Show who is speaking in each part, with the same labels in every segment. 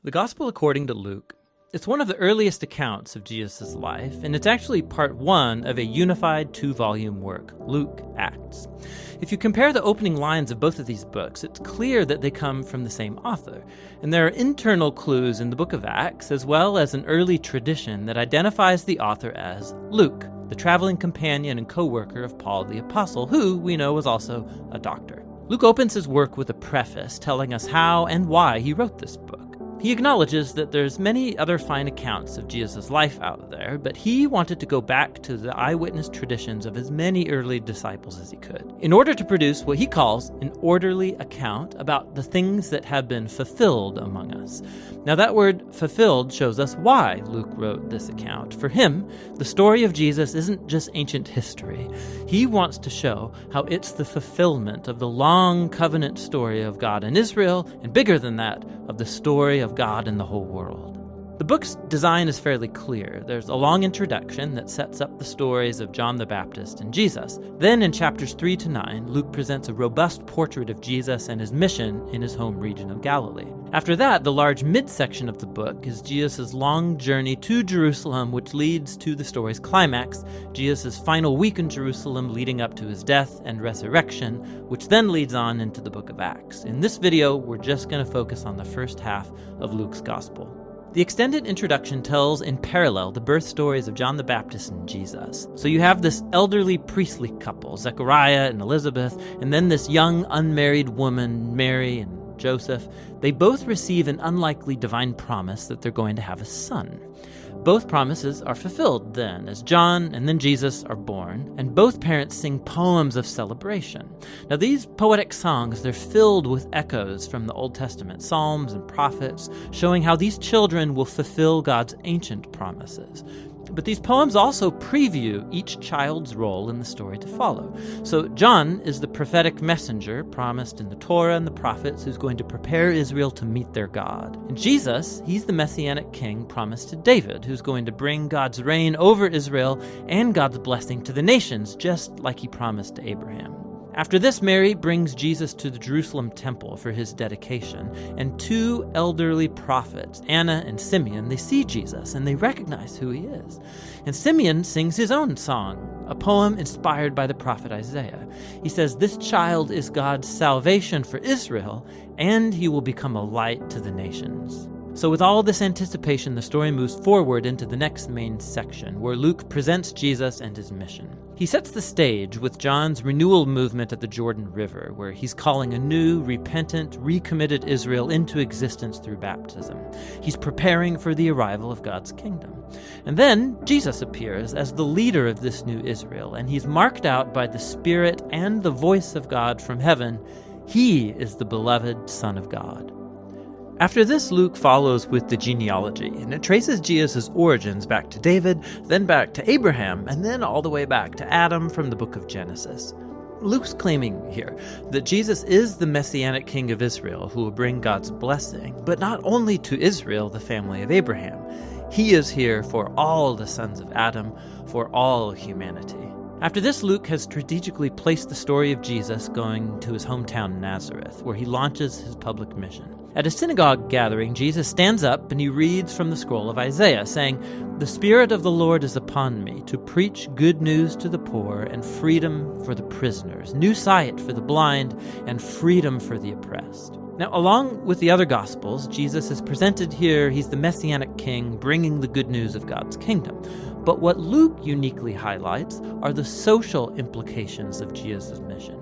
Speaker 1: The Gospel according to Luke. It's one of the earliest accounts of Jesus' life, and it's actually part one of a unified 2-volume work, Luke Acts. If you compare the opening lines of both of these books, it's clear that they come from the same author, and there are internal clues in the book of Acts, as well as an early tradition that identifies the author as Luke, the traveling companion and co-worker of Paul the Apostle, who we know was also a doctor. Luke opens his work with a preface telling us how and why he wrote this book. He acknowledges that there's many other fine accounts of Jesus' life out there, but he wanted to go back to the eyewitness traditions of as many early disciples as he could, in order to produce what he calls an orderly account about the things that have been fulfilled among us. Now that word fulfilled shows us why Luke wrote this account. For him, the story of Jesus isn't just ancient history. He wants to show how it's the fulfillment of the long covenant story of God and Israel, and bigger than that, of the story of God in the whole world. The book's design is fairly clear. There's a long introduction that sets up the stories of John the Baptist and Jesus. Then in chapters 3 to 9, Luke presents a robust portrait of Jesus and his mission in his home region of Galilee. After that, the large midsection of the book is Jesus' long journey to Jerusalem, which leads to the story's climax, Jesus' final week in Jerusalem leading up to his death and resurrection, which then leads on into the book of Acts. In this video, we're just going to focus on the first half of Luke's gospel. The extended introduction tells in parallel the birth stories of John the Baptist and Jesus. So you have this elderly priestly couple, Zechariah and Elizabeth, and then this young unmarried woman, Mary and Joseph. They both receive an unlikely divine promise that they're going to have a son. Both promises are fulfilled then, as John and then Jesus are born, and both parents sing poems of celebration. Now these poetic songs, they're filled with echoes from the Old Testament, Psalms and prophets, showing how these children will fulfill God's ancient promises. But these poems also preview each child's role in the story to follow. So John is the prophetic messenger promised in the Torah and the prophets who's going to prepare Israel to meet their God. And Jesus, he's the messianic king promised to David, who's going to bring God's reign over Israel and God's blessing to the nations, just like he promised to Abraham. After this, Mary brings Jesus to the Jerusalem temple for his dedication, and two elderly prophets, Anna and Simeon, they see Jesus and they recognize who he is. And Simeon sings his own song, a poem inspired by the prophet Isaiah. He says, "This child is God's salvation for Israel, and he will become a light to the nations." So with all this anticipation, the story moves forward into the next main section, where Luke presents Jesus and his mission. He sets the stage with John's renewal movement at the Jordan River, where he's calling a new, repentant, recommitted Israel into existence through baptism. He's preparing for the arrival of God's kingdom. And then Jesus appears as the leader of this new Israel, and he's marked out by the Spirit and the voice of God from heaven. He is the beloved Son of God. After this, Luke follows with the genealogy, and it traces Jesus' origins back to David, then back to Abraham, and then all the way back to Adam from the book of Genesis. Luke's claiming here that Jesus is the messianic king of Israel who will bring God's blessing, but not only to Israel, the family of Abraham. He is here for all the sons of Adam, for all humanity. After this, Luke has strategically placed the story of Jesus going to his hometown Nazareth, where he launches his public mission. At a synagogue gathering, Jesus stands up and he reads from the scroll of Isaiah, saying, "The Spirit of the Lord is upon me, to preach good news to the poor and freedom for the prisoners, new sight for the blind and freedom for the oppressed." Now, along with the other Gospels, Jesus is presented here. He's the Messianic King bringing the good news of God's kingdom. But what Luke uniquely highlights are the social implications of Jesus' mission.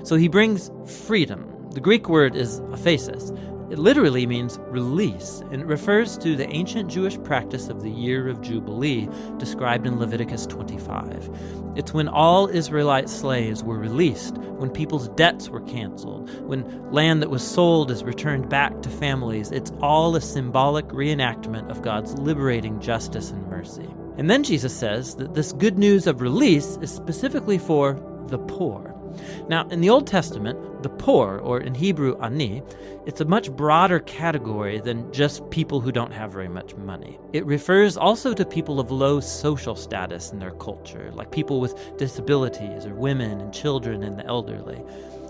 Speaker 1: So he brings freedom. The Greek word is aphesis. It literally means release, and it refers to the ancient Jewish practice of the year of Jubilee described in Leviticus 25. It's when all Israelite slaves were released, when people's debts were canceled, when land that was sold is returned back to families. It's all a symbolic reenactment of God's liberating justice and mercy. And then Jesus says that this good news of release is specifically for the poor. Now, in the Old Testament, the poor, or in Hebrew, ani, it's a much broader category than just people who don't have very much money. It refers also to people of low social status in their culture, like people with disabilities or women and children and the elderly.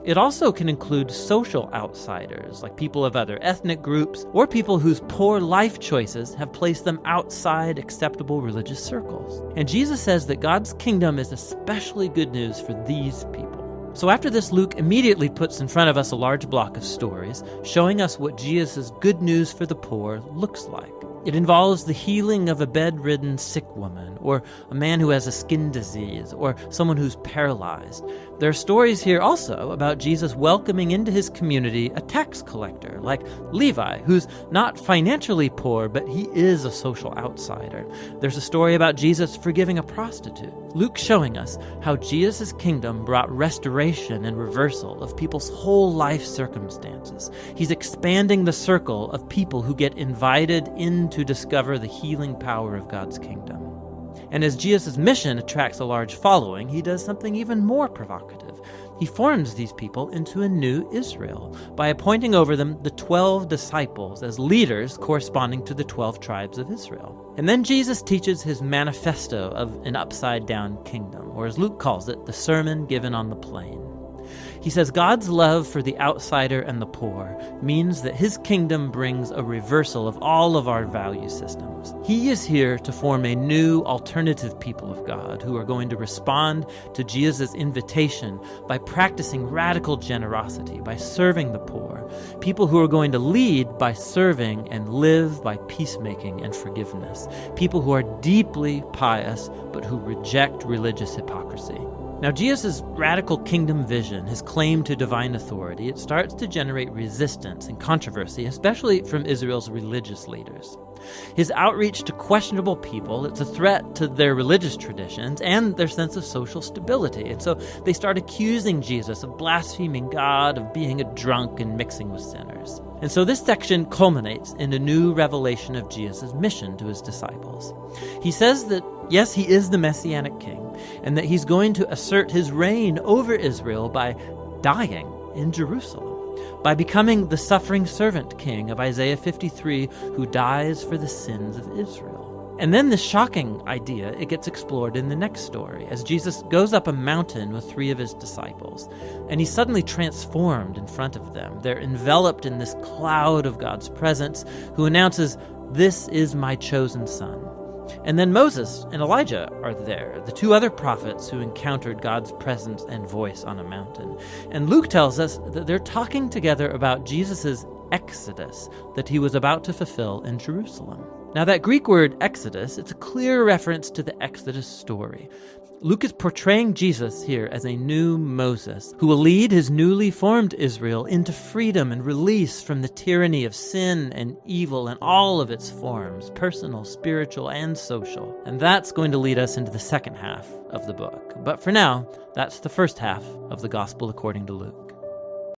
Speaker 1: It also can include social outsiders, like people of other ethnic groups, or people whose poor life choices have placed them outside acceptable religious circles. And Jesus says that God's kingdom is especially good news for these people. So after this, Luke immediately puts in front of us a large block of stories, showing us what Jesus' good news for the poor looks like. It involves the healing of a bedridden sick woman, or a man who has a skin disease, or someone who's paralyzed. There are stories here also about Jesus welcoming into his community a tax collector, like Levi, who's not financially poor, but he is a social outsider. There's a story about Jesus forgiving a prostitute. Luke showing us how Jesus' kingdom brought restoration and reversal of people's whole life circumstances. He's expanding the circle of people who get invited in to discover the healing power of God's kingdom. And as Jesus' mission attracts a large following, he does something even more provocative. He forms these people into a new Israel by appointing over them the 12 disciples as leaders corresponding to the 12 tribes of Israel. And then Jesus teaches his manifesto of an upside-down kingdom, or as Luke calls it, the Sermon Given on the Plain. He says God's love for the outsider and the poor means that his kingdom brings a reversal of all of our value systems. He is here to form a new alternative people of God who are going to respond to Jesus' invitation by practicing radical generosity, by serving the poor. People who are going to lead by serving and live by peacemaking and forgiveness. People who are deeply pious but who reject religious hypocrisy. Now, Jesus' radical kingdom vision, his claim to divine authority, it starts to generate resistance and controversy, especially from Israel's religious leaders. His outreach to questionable people, it's a threat to their religious traditions and their sense of social stability. And so they start accusing Jesus of blaspheming God, of being a drunk and mixing with sinners. And so this section culminates in a new revelation of Jesus' mission to his disciples. He says that, yes, he is the Messianic king, and that he's going to assert his reign over Israel by dying in Jerusalem, by becoming the suffering servant king of Isaiah 53, who dies for the sins of Israel. And then this shocking idea, it gets explored in the next story, as Jesus goes up a mountain with 3 of his disciples, and he's suddenly transformed in front of them. They're enveloped in this cloud of God's presence, who announces, "This is my chosen son." And then Moses and Elijah are there, the 2 other prophets who encountered God's presence and voice on a mountain. And Luke tells us that they're talking together about Jesus' exodus that he was about to fulfill in Jerusalem. Now that Greek word exodus, it's a clear reference to the Exodus story. Luke is portraying Jesus here as a new Moses who will lead his newly formed Israel into freedom and release from the tyranny of sin and evil in all of its forms, personal, spiritual, and social. And that's going to lead us into the second half of the book. But for now, that's the first half of the Gospel according to Luke.